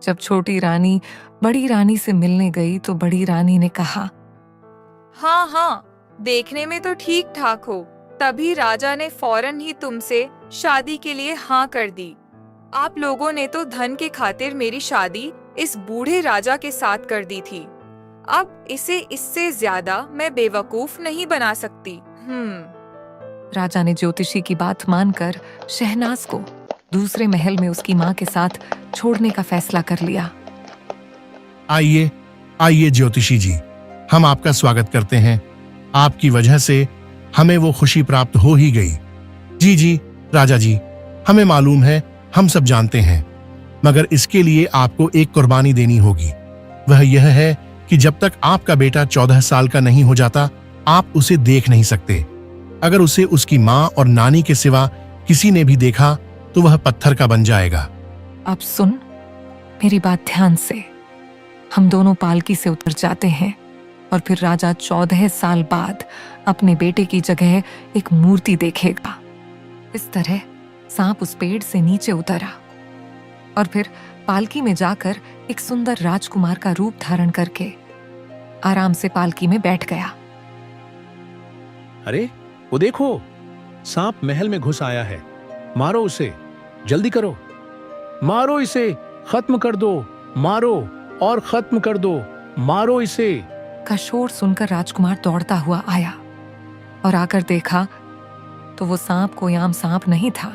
जब छोटी रानी बड़ी रानी से मिलने गई तो बड़ी रानी ने कहा, हाँ हाँ, देखने में तो ठीक ठाक हो। तभी राजा ने फौरन ही तुमसे शादी के लिए हाँ कर दी। आप लोगों ने तो धन के खातिर मेरी शादी इस बूढ़े राजा के साथ कर दी थी। अब इसे इससे ज्यादा मैं बेवकूफ नहीं बना सकती। राजा ने ज्योतिषी की बात मानकर शहनाज को दूसरे महल में उसकी माँ के साथ छोड़ने का फैसला कर लिया। आइए आइए ज्योतिषी जी, हम आपका स्वागत करते हैं। आपकी वजह से हमें वो खुशी प्राप्त हो ही गई। जी जी राजा जी, हमें मालूम है, हम सब जानते हैं, मगर इसके लिए आपको एक कुर्बानी देनी होगी। वह यह है कि जब तक आपका बेटा 14 साल का नहीं हो जाता, आप उसे देख नहीं सकते। अगर उसे उसकी माँ और नानी के सिवा किसी ने भी देखा तो वह पत्थर का बन जाएगा। अब सुन मेरी बात ध्यान से। हम दोनों पालकी से उतर जाते हैं और फिर राजा 14 साल बाद अपने बेटे की जगह एक मूर्ति देखेगा। इस तरह सांप उस पेड़ से नीचे उतरा और फिर पालकी में जाकर एक सुंदर राजकुमार का रूप धारण करके आराम से पालकी में बैठ गया। अरे वो देखो, सांप महल में घुस आया है। मारो उसे, जल्दी करो, मारो इसे, खत्म कर दो, मारो और खत्म कर दो, मारो इसे। का शोर सुनकर राजकुमार दौड़ता हुआ आया और आकर देखा तो वो सांप कोई आम सांप नहीं था।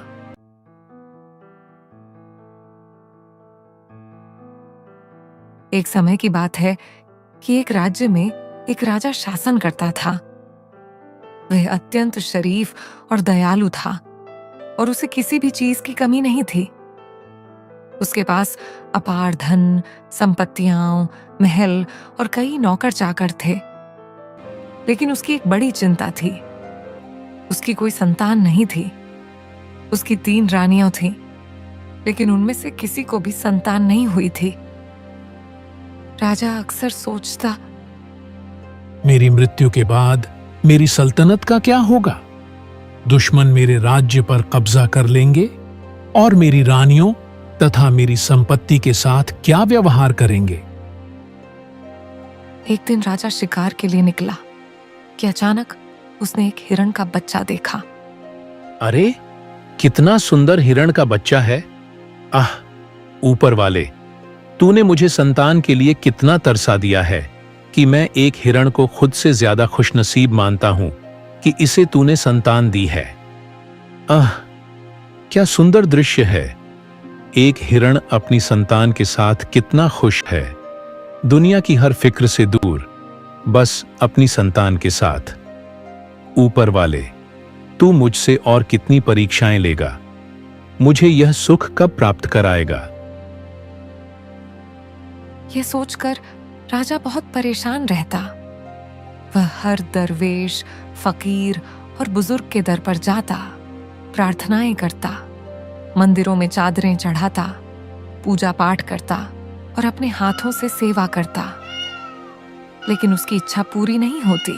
एक समय की बात है कि एक राज्य में एक राजा शासन करता था। वह अत्यंत शरीफ और दयालु था और उसे किसी भी चीज की कमी नहीं थी। उसके पास अपार धन, संपत्तियां, महल और कई नौकर चाकर थे। लेकिन उसकी एक बड़ी चिंता थी। उसकी कोई संतान नहीं थी। उसकी 3 रानियां थीं, लेकिन उनमें से किसी को भी संतान नहीं हुई थी। राजा अक्सर सोचता, मेरी मृत्यु के बाद मेरी सल्तनत का क्या होगा? दुश्मन मेरे राज्य पर कब्जा कर लेंगे और मेरी रानियों तथा मेरी संपत्ति के साथ क्या व्यवहार करेंगे? एक दिन राजा शिकार के लिए निकला कि अचानक उसने एक हिरण का बच्चा देखा। अरे कितना सुंदर हिरण का बच्चा है। आह, ऊपर वाले, तूने मुझे संतान के लिए कितना तरसा दिया है कि मैं एक हिरण को खुद से ज्यादा खुशनसीब मानता हूं कि इसे तूने संतान दी है। आह, क्या सुंदर दृश्य है। एक हिरण अपनी संतान के साथ कितना खुश है, दुनिया की हर फिक्र से दूर, बस अपनी संतान के साथ। ऊपर वाले, तू मुझसे और कितनी परीक्षाएं लेगा? मुझे यह सुख कब प्राप्त कराएगा? यह सोचकर राजा बहुत परेशान रहता। वह हर दरवेश, फकीर और बुजुर्ग के दर पर जाता, प्रार्थनाएं करता, मंदिरों में चादरें चढ़ाता, पूजा पाठ करता और अपने हाथों से सेवा करता, लेकिन उसकी इच्छा पूरी नहीं होती।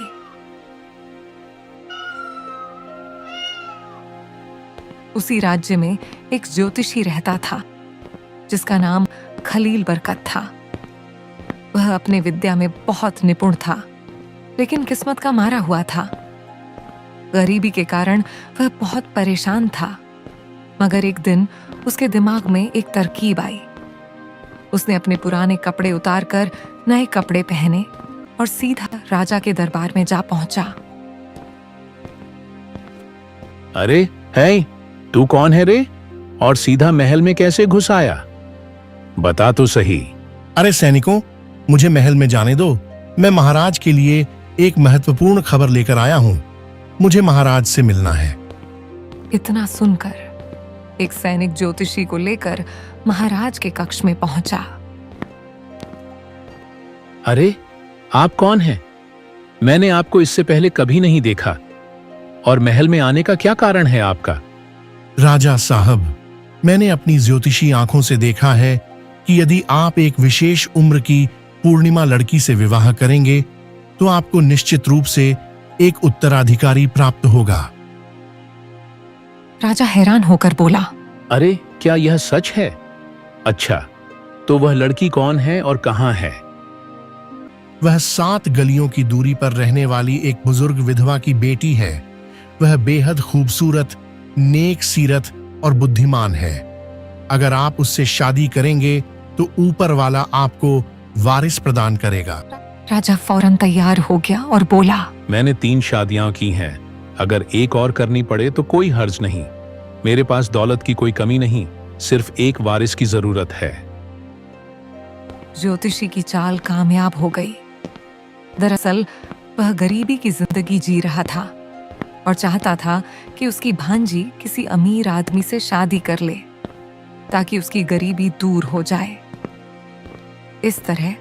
उसी राज्य में एक ज्योतिषी रहता था जिसका नाम खलील बरकत था। वह अपने विद्या में बहुत निपुण था, लेकिन किस्मत का मारा हुआ था। गरीबी के कारण वह बहुत परेशान था। मगर एक दिन उसके दिमाग में एक तरकीब आई। उसने अपने पुराने कपड़े उतारकर नए कपड़े पहने और सीधा राजा के दरबार में जा पहुंचा। अरे है, तू कौन है रे? और सीधा महल में कैसे घुस आया? बता तो सही। अरे सैनिकों, मुझे महल में जाने दो। मैं महाराज के लिए एक महत्वपूर्ण खबर लेकर आया हूं। मुझे महाराज से मिलना है। इतना सुनकर एक सैनिक ज्योतिषी को लेकर महाराज के कक्ष में पहुंचा। अरे आप कौन हैं? मैंने आपको इससे पहले कभी नहीं देखा। और महल में आने का क्या कारण है आपका? राजा साहब, मैंने अपनी ज्योतिषी आंखों से देखा है कि यदि आप एक विशेष उम्र की पूर्णिमा लड़की से विवाह करेंगे तो आपको निश्चित रूप से एक उत्तराधिकारी प्राप्त होगा। राजा हैरान होकर बोला, अरे क्या यह सच है? अच्छा, तो वह लड़की कौन है और कहाँ है? वह 7 गलियों की दूरी पर रहने वाली एक बुजुर्ग विधवा की बेटी है। वह बेहद खूबसूरत, नेक सीरत और बुद्धिमान है। अगर आप उससे शादी करेंगे तो ऊपर वाला आपको वारिस प्रदान करेगा। राजा फौरन तैयार हो गया और बोला, मैंने 3 शादियां की हैं। अगर एक और करनी पड़े तो कोई हर्ज नहीं। मेरे पास दौलत की कोई कमी नहीं, सिर्फ एक वारिस की जरूरत है। ज्योतिषी की चाल कामयाब हो गई। दरअसल वह गरीबी की जिंदगी जी रहा था और चाहता था कि उसकी भांजी किसी अमीर आदमी से शादी कर ले ताकि उसकी गरीबी दूर हो जाए। इस तरह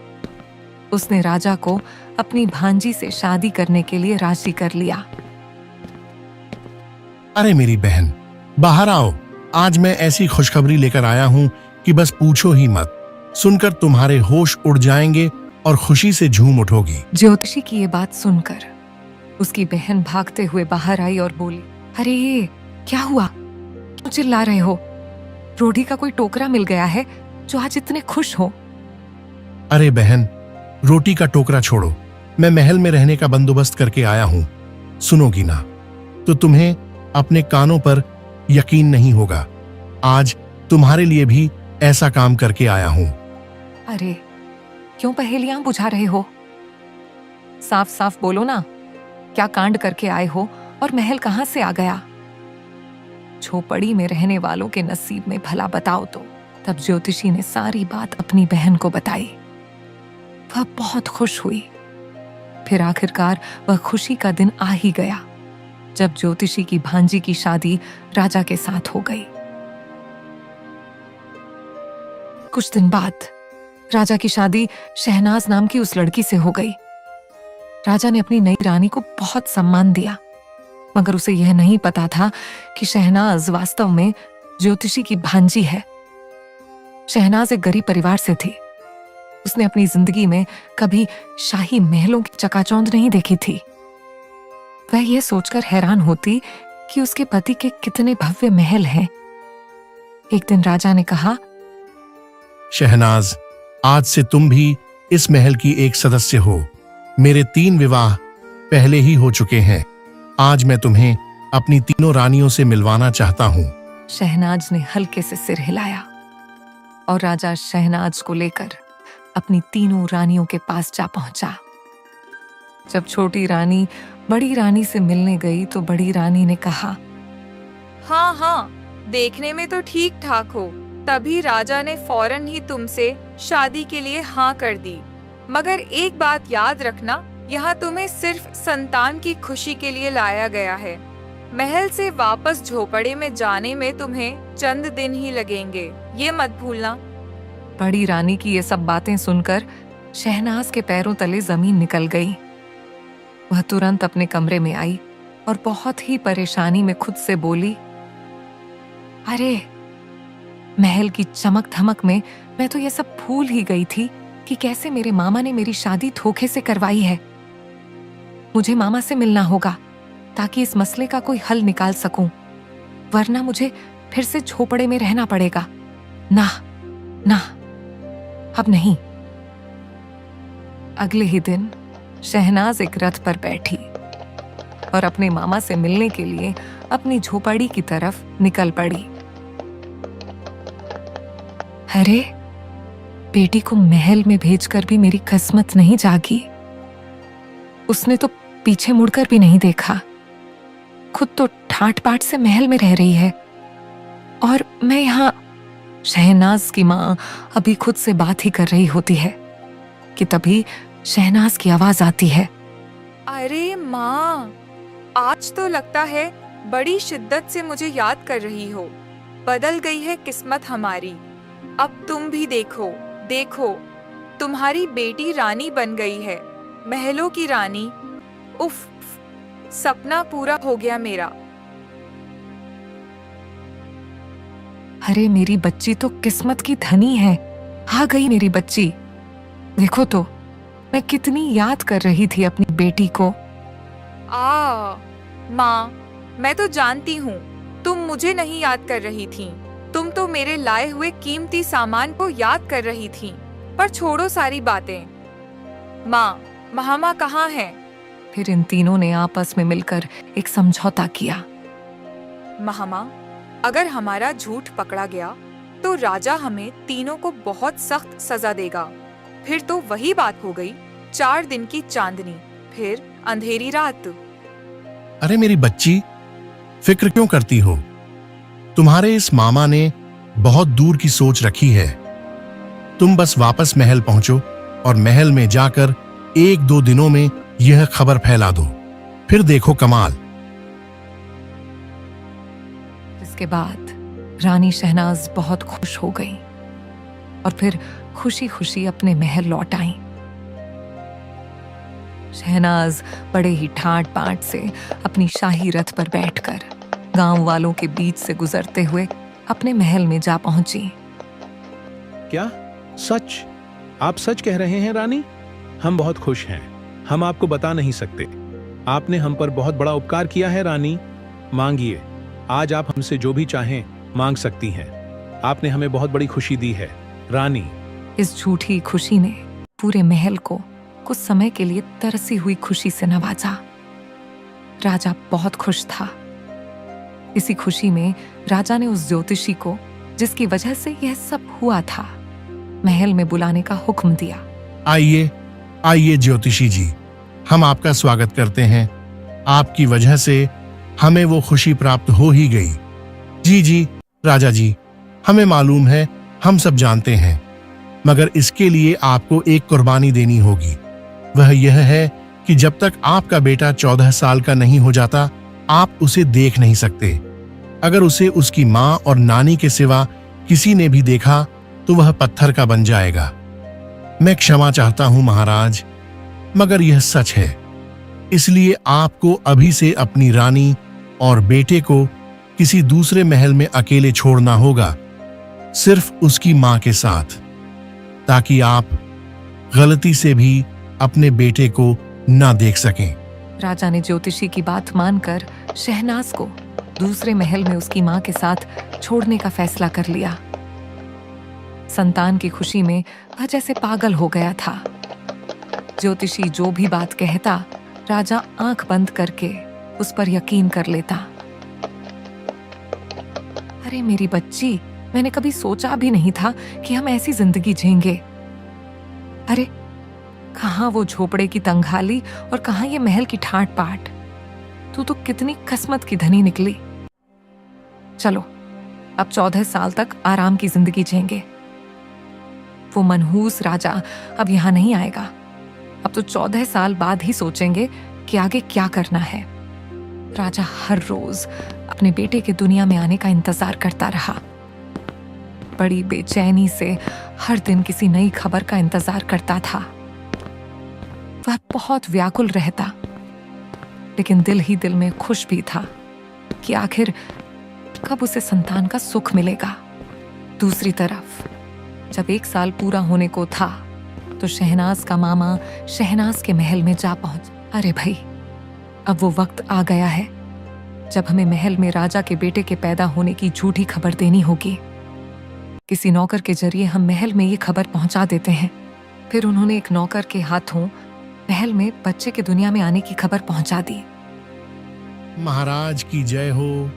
उसने राजा को अपनी भांजी से शादी करने के लिए राजी कर लिया। अरे मेरी बहन, बाहर आओ। आज मैं ऐसी खुशखबरी लेकर आया हूं कि बस पूछो ही मत। सुनकर तुम्हारे होश उड़ जाएंगे और खुशी से झूम उठोगी। ज्योतिषी की ये बात सुनकर उसकी बहन भागते हुए बाहर आई और बोली, अरे क्या हुआ? क्यों चिल्ला रहे हो? रोटी का कोई टोकरा मिल गया है जो आज इतने खुश हो? अरे बहन, रोटी का टोकरा छोड़ो, मैं महल में रहने का बंदोबस्त करके आया हूं। सुनोगी ना तो तुम्हें अपने कानों पर यकीन नहीं होगा। आज तुम्हारे लिए भी ऐसा काम करके आया हूं। अरे क्यों पहेलियां बुझा रहे हो? साफ साफ बोलो ना, क्या कांड करके आए हो और महल कहां से आ गया? झोपड़ी में रहने वालों के नसीब में भला बताओ तो। तब ज्योतिषी ने सारी बात अपनी बहन को बताई। वह बहुत खुश हुई। फिर आखिरकार वह खुशी का दिन आ ही गया जब ज्योतिषी की भांजी की शादी राजा के साथ हो गई। कुछ दिन बाद राजा की शादी शहनाज नाम की उस लड़की से हो गई। राजा ने अपनी नई रानी को बहुत सम्मान दिया, मगर उसे यह नहीं पता था कि शहनाज वास्तव में ज्योतिषी की भांजी है। शहनाज एक गरीब परिवार से थी। उसने अपनी जिंदगी में कभी शाही महलों की चकाचौंध नहीं देखी थी। वह यह सोचकर हैरान होती कि उसके पति के कितने भव्य महल हैं। एक दिन राजा ने कहा, शहनाज, आज से तुम भी इस महल की एक सदस्य हो। मेरे 3 विवाह पहले ही हो चुके हैं। आज मैं तुम्हें अपनी तीनों रानियों से मिलवाना चाहता हूँ। शहनाज ने हल्के से सिर हिलाया और राजा शहनाज को लेकर अपनी तीनों रानियों के पास जा पहुंचा। जब छोटी रानी बड़ी रानी से मिलने गई तो बड़ी रानी ने कहा, हाँ हाँ, देखने में तो ठीक ठाक हो। तभी राजा ने फौरन ही तुमसे शादी के लिए हाँ कर दी। मगर एक बात याद रखना, यहाँ तुम्हें सिर्फ संतान की खुशी के लिए लाया गया है। महल से वापस झोपड़े में जाने में तुम्हें चंद दिन ही लगेंगे, ये मत भूलना। बड़ी रानी की ये सब बातें सुनकर शहनाज के पैरों तले जमीन निकल गई। वह तुरंत अपने कमरे में आई और बहुत ही परेशानी में खुद से बोली, अरे महल की चमक धमक में मैं तो ये सब भूल ही गई थी कि कैसे मेरे मामा ने मेरी शादी धोखे से करवाई है। मुझे मामा से मिलना होगा ताकि इस मसले का कोई हल निकाल सकूं, वरना मुझे फिर से झोपड़े में रहना पड़ेगा। ना ना, अब नहीं। अगले ही दिन शहनाज एक रथ पर बैठी और अपने मामा से मिलने के लिए अपनी झोपड़ी की तरफ निकल पड़ी। अरे बेटी को महल में भेजकर भी मेरी किस्मत नहीं जागी। उसने तो पीछे मुड़कर भी नहीं देखा। खुद तो ठाट बाट से महल में रह रही है और मैं यहाँ। शहनाज की माँ अभी खुद से बात ही कर रही होती है कि तभी शहनाज की आवाज आती है, अरे माँ, आज तो लगता है बड़ी शिद्दत से मुझे याद कर रही हो। बदल गई है किस्मत हमारी। अब तुम भी देखो, देखो, तुम्हारी बेटी रानी बन गई है, महलों की रानी। उफ, सपना पूरा हो गया मेरा। अरे मेरी बच्ची तो किस्मत की धनी है। आ गई मेरी बच्ची। देखो तो मैं कितनी याद कर रही थी अपनी बेटी को। माँ, मैं तो जानती हूँ तुम मुझे नहीं याद कर रही थी, तुम तो मेरे लाए हुए कीमती सामान को याद कर रही थी। पर छोड़ो सारी बातें। माँ, महामा कहाँ है? फिर इन तीनों ने आपस में मिलकर एक समझौता किया। महामा, अगर हमारा झूठ पकड़ा गया तो राजा हमें तीनों को बहुत सख्त सजा देगा। फिर तो वही बात हो गई, 4 दिन की चांदनी, फिर अंधेरी रात। अरे मेरी बच्ची, फिक्र क्यों करती हो? तुम्हारे इस मामा ने बहुत दूर की सोच रखी है। तुम बस वापस महल पहुंचो और महल में जाकर 1-2 दिनों में यह खबर फैला दो, फिर देखो कमाल। इसके बाद रानी शहनाज बहुत खुश हो गई और फिर खुशी खुशी अपने महल लौट आई। शहनाज बड़े ही ठाट बाट से अपनी शाही रथ पर बैठकर गांव वालों के बीच से गुजरते हुए अपने महल में जा पहुंची। क्या सच? आप सच कह रहे हैं रानी? हम बहुत खुश हैं। हम आपको बता नहीं सकते। आपने हम पर बहुत बड़ा उपकार किया है रानी। मांगिए, आज आप हमसे जो भी चाहें मांग सकती हैं। आपने हमें बहुत बड़ी खुशी दी है रानी। इस झूठी खुशी ने पूरे महल को कुछ समय के लिए तरसी हुई खुशी से नवाजा। राजा बहुत खुश था। इसी खुशी में राजा ने उस ज्योतिषी को, जिसकी वजह से यह सब हुआ था, महल में बुलाने का हुक्म दिया। आइए आइए ज्योतिषी जी, हम आपका स्वागत करते हैं। आपकी वजह से हमें वो खुशी प्राप्त हो ही गई। जी जी राजा जी, हमें मालूम है, हम सब जानते हैं, मगर इसके लिए आपको एक कुर्बानी देनी होगी। वह यह है कि जब तक आपका बेटा 14 साल का नहीं हो जाता, आप उसे देख नहीं सकते। अगर उसे उसकी माँ और नानी के सिवा किसी ने भी देखा तो वह पत्थर का बन जाएगा। मैं क्षमा चाहता हूं महाराज, मगर यह सच है। इसलिए आपको अभी से अपनी रानी और बेटे को किसी दूसरे महल में अकेले छोड़ना होगा, सिर्फ उसकी मां के साथ, ताकि आप गलती से भी अपने बेटे को ना देख सकें। राजा ने ज्योतिषी की बात मानकर शहनाज को दूसरे महल में उसकी मां के साथ छोड़ने का फैसला कर लिया। संतान की खुशी में वह जैसे पागल हो गया था। ज्योतिषी जो भी बात कहता, राजा आंख बंद करके उस पर यकीन कर लेता। अरे मेरी बच्ची, मैंने कभी सोचा भी नहीं था कि हम ऐसी जिंदगी जिएंगे। अरे कहाँ वो झोपड़े की तंगहाली और कहाँ ये महल की ठाट बाट। तू तो कितनी किस्मत की धनी निकली। चलो, अब 14 साल तक आराम की जिंदगी जिएंगे। वो मनहूस राजा अब यहाँ नहीं आएगा। अब तो 14 साल बाद ही सोचेंगे कि आगे क्या करना है। राजा हर रोज अपने बेटे के दुनिया में आने का इंतजार करता रहा। बड़ी बेचैनी से हर दिन किसी नई खबर का इंतजार करता था। वह बहुत व्याकुल रहता, लेकिन दिल ही दिल में खुश भी था कि आखिर कब उसे संतान का सुख मिलेगा। दूसरी तरफ जब 1 साल पूरा होने को था तो शहनाज का मामा शहनाज के महल में जा पहुंच। अरे भाई, अब वो वक्त आ गया है जब हमें महल में राजा के बेटे के पैदा होने की झूठी खबर देनी होगी। किसी नौकर के जरिए हम महल में ये खबर पहुंचा देते हैं। फिर उन्होंने एक नौकर के हाथों महल में बच्चे के दुनिया में आने की खबर पहुंचा दी। महाराज की जय हो,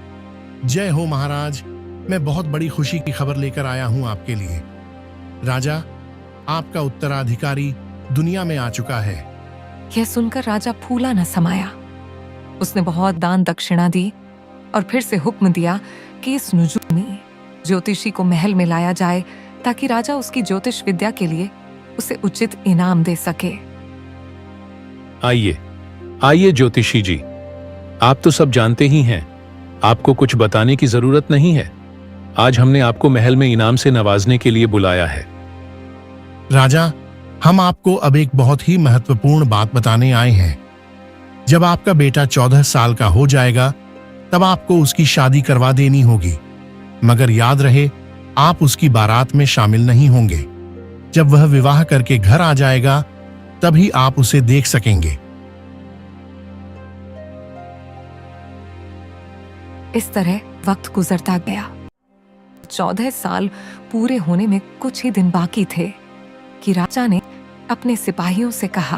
जय हो महाराज। मैं बहुत बड़ी खुशी की खबर लेकर आया हूं आपके लिए। राजा, आपका उत्तराधिकारी दुनिया में आ चुका है। यह सुनकर राजा फूला न समाया। उसने बहुत दान दक्षिणा दी और फिर से हुक्म दिया कि इस नुजुमी ज्योतिषी को महल में लाया जाए ताकि राजा उसकी ज्योतिष विद्या के लिए उसे उचित इनाम दे सके। आइए आइए ज्योतिषी जी, आप तो सब जानते ही हैं। आपको कुछ बताने की जरूरत नहीं है। आज हमने आपको महल में इनाम से नवाजने के लिए बुलाया है। राजा, हम आपको अब एक बहुत ही महत्वपूर्ण बात बताने आए हैं। जब आपका बेटा 14 साल का हो जाएगा, तब आपको उसकी शादी करवा देनी होगी। मगर याद रहे, आप उसकी बारात में शामिल नहीं होंगे। जब वह विवाह करके घर आ जाएगा, तभी आप उसे देख सकेंगे। इस तरह वक्त गुजरता गया। 14 साल पूरे होने में कुछ ही दिन बाकी थे कि राजा ने अपने सिपाहियों से कहा,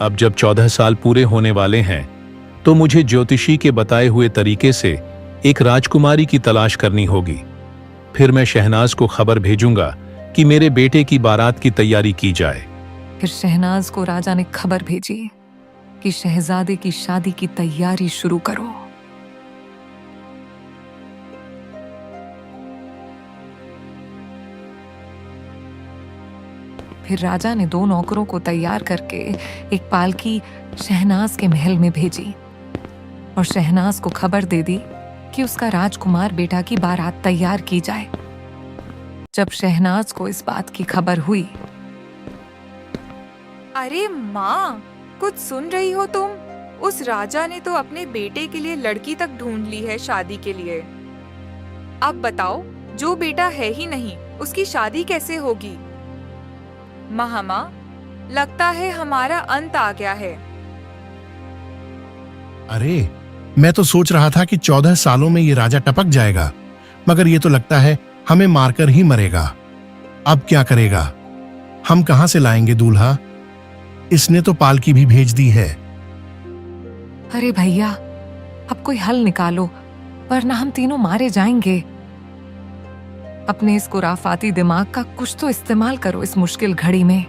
अब जब 14 साल पूरे होने वाले हैं तो मुझे ज्योतिषी के बताए हुए तरीके से एक राजकुमारी की तलाश करनी होगी। फिर मैं शहनाज को खबर भेजूंगा कि मेरे बेटे की बारात की तैयारी की जाए। फिर शहनाज को राजा ने खबर भेजी कि शहजादे की शादी की तैयारी शुरू करो। फिर राजा ने 2 नौकरों को तैयार करके एक पालकी शहनाज के महल में भेजी और शहनाज को खबर दे दी कि उसका राजकुमार बेटा की बारात तैयार की जाए। जब शहनाज को इस बात की खबर हुई, अरे माँ, कुछ सुन रही हो तुम? उस राजा ने तो अपने बेटे के लिए लड़की तक ढूंढ ली है शादी के लिए। अब बताओ, जो बेटा है ही नहीं उसकी शादी कैसे होगी? महामा, लगता है हमारा अंत आ गया है। अरे, मैं तो सोच रहा था कि 14 सालों में ये राजा टपक जाएगा, मगर ये तो लगता है हमें मारकर ही मरेगा। अब क्या करेगा? हम कहां से लाएंगे दूल्हा? इसने तो पालकी भी भेज दी है। अरे भैया, अब कोई हल निकालो, वरना हम तीनों मारे जाएंगे। अपने इस खुराफाती दिमाग का कुछ तो इस्तेमाल करो इस मुश्किल घड़ी में।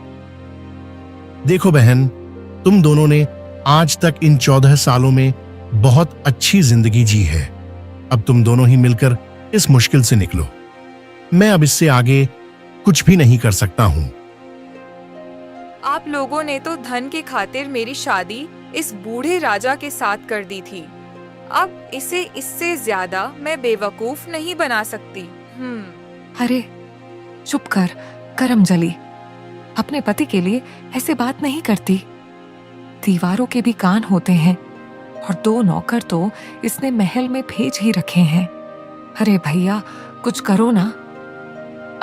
देखो बहन, तुम दोनों ने आज तक इन 14 सालों में बहुत अच्छी जिंदगी जी है। अब तुम दोनों ही मिलकर इस मुश्किल से निकलो। मैं अब इससे आगे कुछ भी नहीं कर सकता हूं। आप लोगों ने तो धन के खातिर मेरी शादी इस बूढ़े राजा के साथ कर दी थी। अब इसे इससे ज्यादा मैं बेवकूफ नहीं बना सकती। अरे चुप कर करमजली, अपने पति के लिए ऐसे बात नहीं करती। दीवारों के भी कान होते हैं और 2 नौकर तो इसने महल में भेज ही रखे हैं। अरे भैया, कुछ करो ना।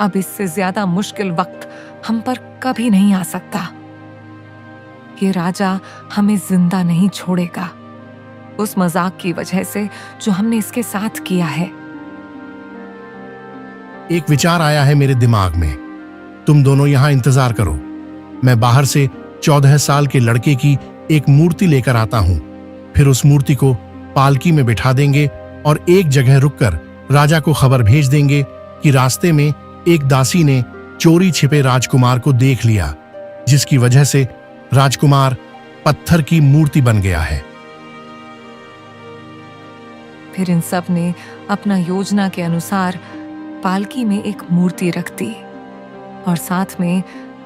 अब इससे ज्यादा मुश्किल वक्त हम पर कभी नहीं आ सकता। ये राजा हमें जिंदा नहीं छोड़ेगा, उस मजाक की वजह से जो हमने इसके साथ किया है। एक विचार आया है मेरे दिमाग में। तुम दोनों यहां इंतजार करो, मैं बाहर से 14 साल के लड़के की एक मूर्ति लेकर आता हूं। फिर उस मूर्ति को पालकी में बिठा देंगे और एक जगह रुककर राजा को खबर भेज देंगे कि रास्ते में एक दासी ने चोरी छिपे राजकुमार को देख लिया, जिसकी वजह से राजकुमार पत्थर की मूर्ति बन गया है। फिर इन सब ने अपना योजना के अनुसार पालकी में एक मूर्ति रख दी और साथ में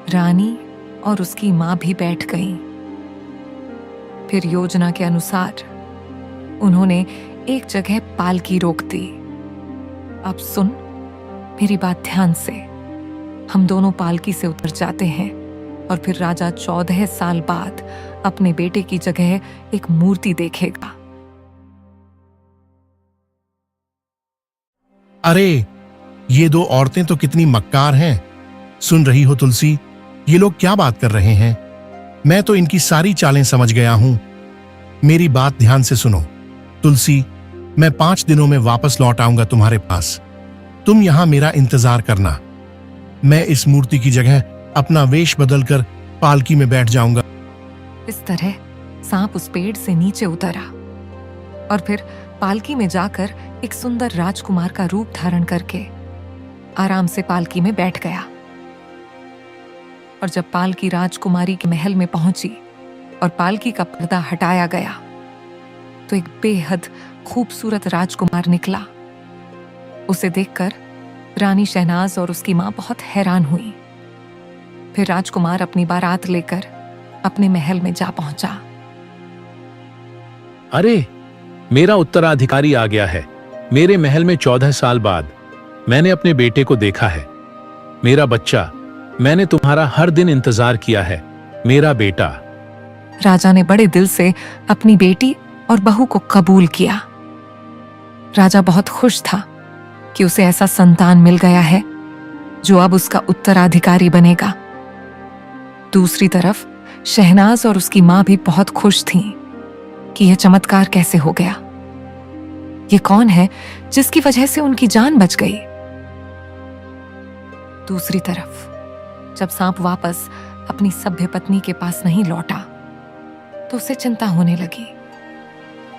रानी और उसकी मां भी बैठ गईं। फिर योजना के अनुसार उन्होंने एक जगह पालकी रोक दी। अब सुन मेरी बात ध्यान से। हम दोनों पालकी से उतर जाते हैं और फिर राजा 14 साल बाद अपने बेटे की जगह एक मूर्ति देखेगा। अरे, ये 2 औरतें तो कितनी मक्कार हैं। सुन रही हो तुलसी, ये लोग क्या बात कर रहे हैं? मैं तो इनकी सारी चालें समझ गया हूं। मेरी बात ध्यान से सुनो। तुलसी, मैं 5 दिनों में वापस लौट आऊंगा तुम्हारे पास। तुम यहां मेरा इंतजार करना। मैं इस मूर्ति की जगह अपना वेश बदलकर पालकी में बैठ जाऊंगा। इस तरह सांप उस पेड़ से नीचे उतरा और फिर पालकी में जाकर एक सुंदर राजकुमार का रूप धारण करके आराम से पालकी में बैठ गया। और जब पालकी राजकुमारी के महल में पहुंची और पालकी का पर्दा हटाया गया तो एक बेहद खूबसूरत राजकुमार निकला। उसे देखकर रानी शहनाज और उसकी मां बहुत हैरान हुई। फिर राजकुमार अपनी बारात लेकर अपने महल में जा पहुंचा। अरे, मेरा उत्तराधिकारी आ गया है। मेरे महल में 14 साल बाद मैंने अपने बेटे को देखा है। मेरा बच्चा, मैंने तुम्हारा हर दिन इंतजार किया है, मेरा बेटा। राजा ने बड़े दिल से अपनी बेटी और बहू को कबूल किया। राजा बहुत खुश था कि उसे ऐसा संतान मिल गया है जो अब उसका उत्तराधिकारी बनेगा। दूसरी तरफ शहनाज और उसकी मां भी बहुत खुश थीं कि यह चमत्कार कैसे हो गया। ये कौन है जिसकी वजह से उनकी जान बच गई? दूसरी तरफ जब सांप वापस अपनी सभ्य पत्नी के पास नहीं लौटा तो उसे चिंता होने लगी।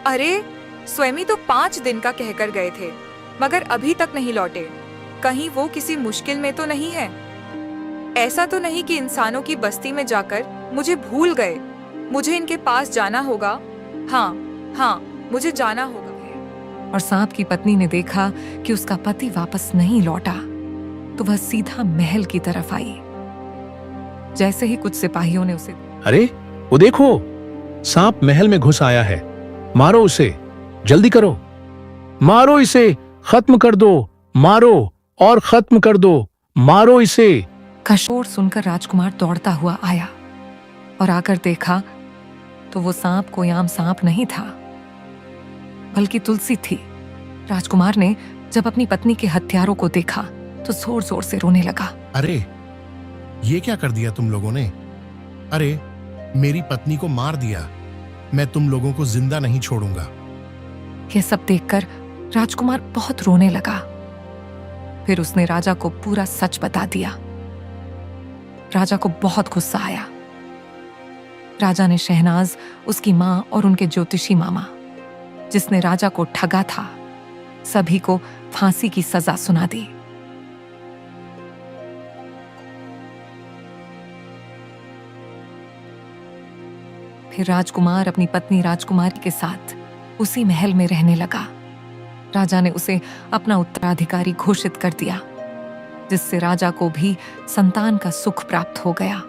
अरे स्वयं तो 5 दिन का कहकर गए थे, मगर अभी तक नहीं लौटे। कहीं वो किसी मुश्किल में तो नहीं है? ऐसा तो नहीं कि इंसानों की बस्ती में जाकर मुझे भूल गए? मुझे इनके पास जाना होगा। हाँ हाँ, मुझे जाना होगा। और सांप की पत्नी ने देखा कि उसका पति वापस नहीं लौटा तो वह सीधा महल की तरफ आई। जैसे ही कुछ सिपाहियों ने उसे अरे वो देखो, सांप महल में घुस आया है। मारो उसे, जल्दी करो, मारो इसे, खत्म कर दो, मारो और खत्म कर दो, मारो इसे। का शोर सुनकर राजकुमार दौड़ता हुआ आया और आकर देखा तो वो सांप कोई आम सांप नहीं था, बल्कि तुलसी थी। राजकुमार ने जब अपनी पत्नी के हत्यारों को देखा तो जोर जोर से रोने लगा। अरे ये क्या कर दिया तुम लोगों ने? अरे मेरी पत्नी को मार दिया। मैं तुम लोगों को जिंदा नहीं छोड़ूंगा। यह सब देखकर राजकुमार बहुत रोने लगा। फिर उसने राजा को पूरा सच बता दिया। राजा को बहुत गुस्सा आया। राजा ने शहनाज, उसकी मां और उनके ज्योतिषी मामा, जिसने राजा को ठगा था, सभी को फांसी की सजा सुना दी। फिर राजकुमार अपनी पत्नी राजकुमारी के साथ उसी महल में रहने लगा। राजा ने उसे अपना उत्तराधिकारी घोषित कर दिया, जिससे राजा को भी संतान का सुख प्राप्त हो गया।